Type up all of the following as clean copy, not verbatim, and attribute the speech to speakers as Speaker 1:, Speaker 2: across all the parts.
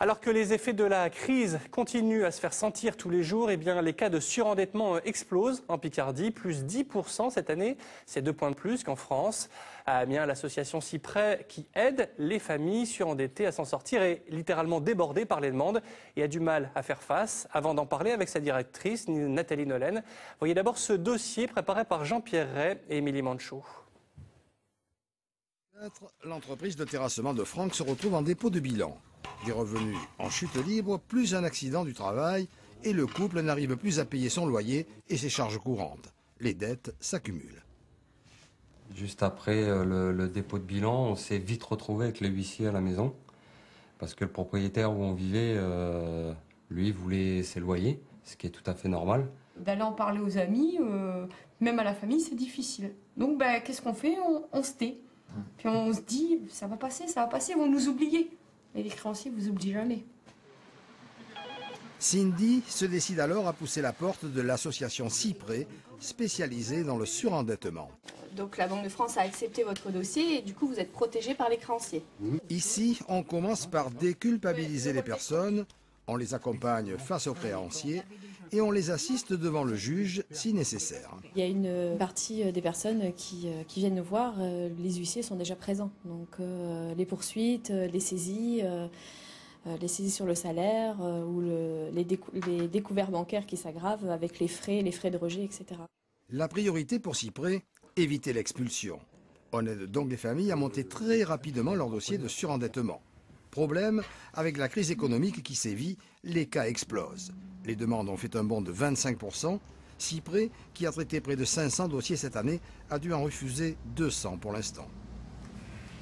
Speaker 1: Alors que les effets de la crise continuent à se faire sentir tous les jours, eh bien, les cas de surendettement explosent en Picardie, plus 10% cette année, c'est 2 points de plus qu'en France. À Amiens, l'association Cyprès, qui aide les familles surendettées à s'en sortir, est littéralement débordée par les demandes et a du mal à faire face. Avant d'en parler avec sa directrice, Nathalie Nollen, voyez d'abord ce dossier préparé par Jean-Pierre Ray et Émilie Manchot.
Speaker 2: L'entreprise de terrassement de Franck se retrouve en dépôt de bilan. Des revenus en chute libre, plus un accident du travail, et le couple n'arrive plus à payer son loyer et ses charges courantes. Les dettes s'accumulent.
Speaker 3: Juste après le dépôt de bilan, on s'est vite retrouvé avec les huissiers à la maison, parce que le propriétaire où on vivait, lui, voulait ses loyers, ce qui est tout à fait normal.
Speaker 4: D'aller en parler aux amis, même à la famille, c'est difficile. Donc qu'est-ce qu'on fait? On se tait. Puis on se dit, ça va passer, ils vont nous oublier. Et les créanciers vous oublient jamais.
Speaker 2: Cindy se décide alors à pousser la porte de l'association Cyprès, spécialisée dans le surendettement.
Speaker 4: Donc la Banque de France a accepté votre dossier et du coup vous êtes protégé par les créanciers.
Speaker 2: Ici, on commence par déculpabiliser les personnes, on les accompagne face aux créanciers et on les assiste devant le juge si nécessaire.
Speaker 5: Il y a une partie des personnes qui viennent nous voir, les huissiers sont déjà présents. Donc les poursuites, les saisies sur le salaire ou les découverts bancaires qui s'aggravent avec les frais de rejet, etc.
Speaker 2: La priorité pour Cyprès, éviter l'expulsion. On aide donc les familles à monter très rapidement leur dossier de surendettement. Problème, avec la crise économique qui sévit, les cas explosent. Les demandes ont fait un bond de 25%. Cyprès, qui a traité près de 500 dossiers cette année, a dû en refuser 200 pour l'instant.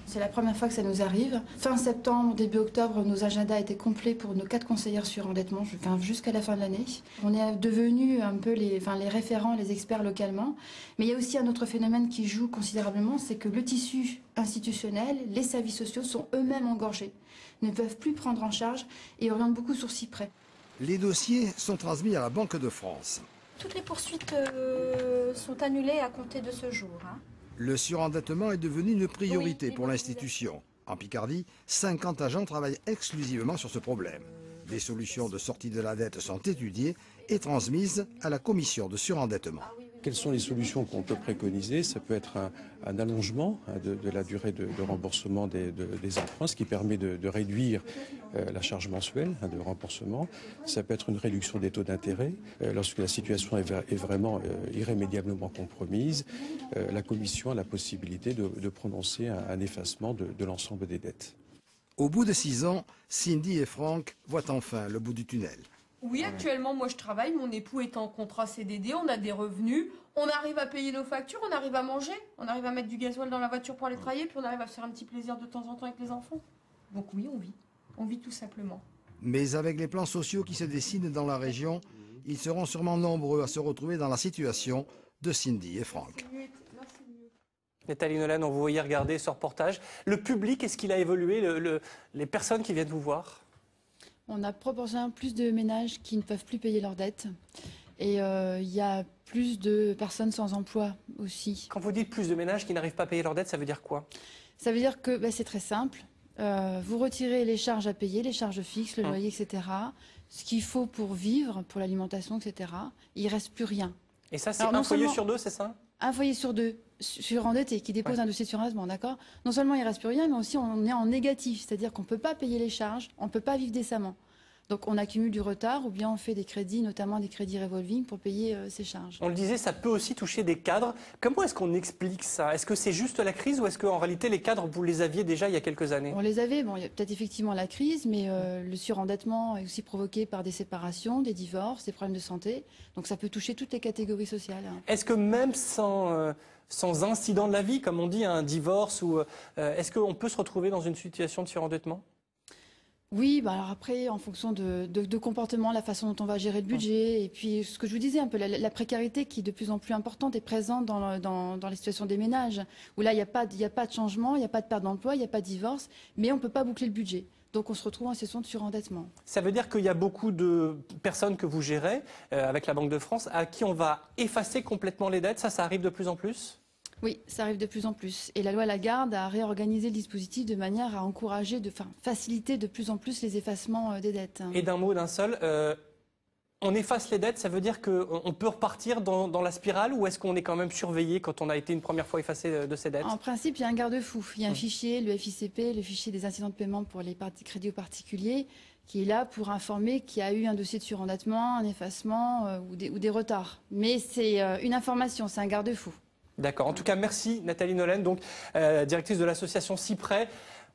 Speaker 6: C'est la première fois que ça nous arrive. Fin septembre, début octobre, nos agendas étaient complets pour nos 4 conseillères surendettement, jusqu'à la fin de l'année. On est devenus un peu les référents, les experts localement. Mais il y a aussi un autre phénomène qui joue considérablement, c'est que le tissu institutionnel, les services sociaux sont eux-mêmes engorgés, ne peuvent plus prendre en charge et orientent beaucoup sur Cyprès.
Speaker 2: Les dossiers sont transmis à la Banque de France.
Speaker 7: Toutes les poursuites sont annulées à compter de ce jour.
Speaker 2: Le surendettement est devenu une priorité pour l'institution. En Picardie, 50 agents travaillent exclusivement sur ce problème. Des solutions de sortie de la dette sont étudiées et transmises à la commission de surendettement.
Speaker 8: Quelles sont les solutions qu'on peut préconiser? Ça peut être un allongement de la durée de remboursement des emprunts, ce qui permet de réduire la charge mensuelle de remboursement. Ça peut être une réduction des taux d'intérêt. Lorsque la situation est vraiment irrémédiablement compromise, la Commission a la possibilité de prononcer un effacement de l'ensemble des dettes.
Speaker 2: Au bout de 6 ans, Cindy et Franck voient enfin le bout du tunnel.
Speaker 4: Oui, actuellement, moi je travaille, mon époux est en contrat CDD, on a des revenus, on arrive à payer nos factures, on arrive à manger, on arrive à mettre du gasoil dans la voiture pour aller travailler, puis on arrive à se faire un petit plaisir de temps en temps avec les enfants. Donc oui, on vit tout simplement.
Speaker 2: Mais avec les plans sociaux qui se dessinent dans la région, ils seront sûrement nombreux à se retrouver dans la situation de Cindy et Franck.
Speaker 1: Nathalie Nollen, on vous voyait regarder ce reportage. Le public, est-ce qu'il a évolué, les personnes qui viennent vous voir?
Speaker 6: On a proportionnellement plus de ménages qui ne peuvent plus payer leurs dettes. Et il y a plus de personnes sans emploi aussi.
Speaker 1: Quand vous dites plus de ménages qui n'arrivent pas à payer leurs dettes, ça veut dire quoi?
Speaker 6: Ça veut dire que c'est très simple. Vous retirez les charges à payer, les charges fixes, le loyer, etc. Ce qu'il faut pour vivre, pour l'alimentation, etc. Il ne reste plus rien.
Speaker 1: Et ça, c'est un foyer sur deux, c'est ça?
Speaker 6: Un foyer sur deux surendetté qui dépose un dossier de surendettement, d'accord? Non seulement il ne reste plus rien, mais aussi on est en négatif, c'est-à-dire qu'on ne peut pas payer les charges, on ne peut pas vivre décemment. Donc on accumule du retard ou bien on fait des crédits, notamment des crédits revolving pour payer ces charges.
Speaker 1: On le disait, ça peut aussi toucher des cadres. Comment est-ce qu'on explique ça? Est-ce que c'est juste la crise ou est-ce qu'en réalité les cadres, vous les aviez déjà il y a quelques années?
Speaker 6: On les avait, bon, il y a peut-être effectivement la crise, mais le surendettement est aussi provoqué par des séparations, des divorces, des problèmes de santé. Donc ça peut toucher toutes les catégories sociales.
Speaker 1: Est-ce que même sans incident de la vie, comme on dit, un divorce, est-ce qu'on peut se retrouver dans une situation de surendettement?
Speaker 6: Oui, alors après, en fonction de comportement, la façon dont on va gérer le budget, et puis ce que je vous disais, un peu la précarité qui est de plus en plus importante est présente dans les situations des ménages, où là, il n'y a pas de changement, il n'y a pas de perte d'emploi, il n'y a pas de divorce, mais on ne peut pas boucler le budget. Donc on se retrouve en situation de surendettement.
Speaker 1: Ça veut dire qu'il y a beaucoup de personnes que vous gérez avec la Banque de France à qui on va effacer complètement les dettes. Ça arrive de plus en plus?
Speaker 6: Oui, ça arrive de plus en plus. Et la loi Lagarde a réorganisé le dispositif de manière à encourager, faciliter de plus en plus les effacements des dettes.
Speaker 1: Et d'un mot, d'un seul, on efface les dettes, ça veut dire qu'on peut repartir dans la spirale ou est-ce qu'on est quand même surveillé quand on a été une première fois effacé de ses dettes?
Speaker 6: En principe, il y a un garde-fou. Il y a un fichier, le FICP, le fichier des incidents de paiement pour les crédits aux particuliers, qui est là pour informer qu'il y a eu un dossier de surendettement, un effacement ou des retards. Mais c'est une information, c'est un garde-fou.
Speaker 1: D'accord. En tout cas, merci Nathalie Nollen, donc directrice de l'association Cyprès.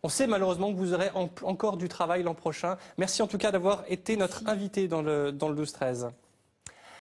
Speaker 1: On sait malheureusement que vous aurez encore du travail l'an prochain. Merci en tout cas d'avoir été notre invitée dans le 12-13.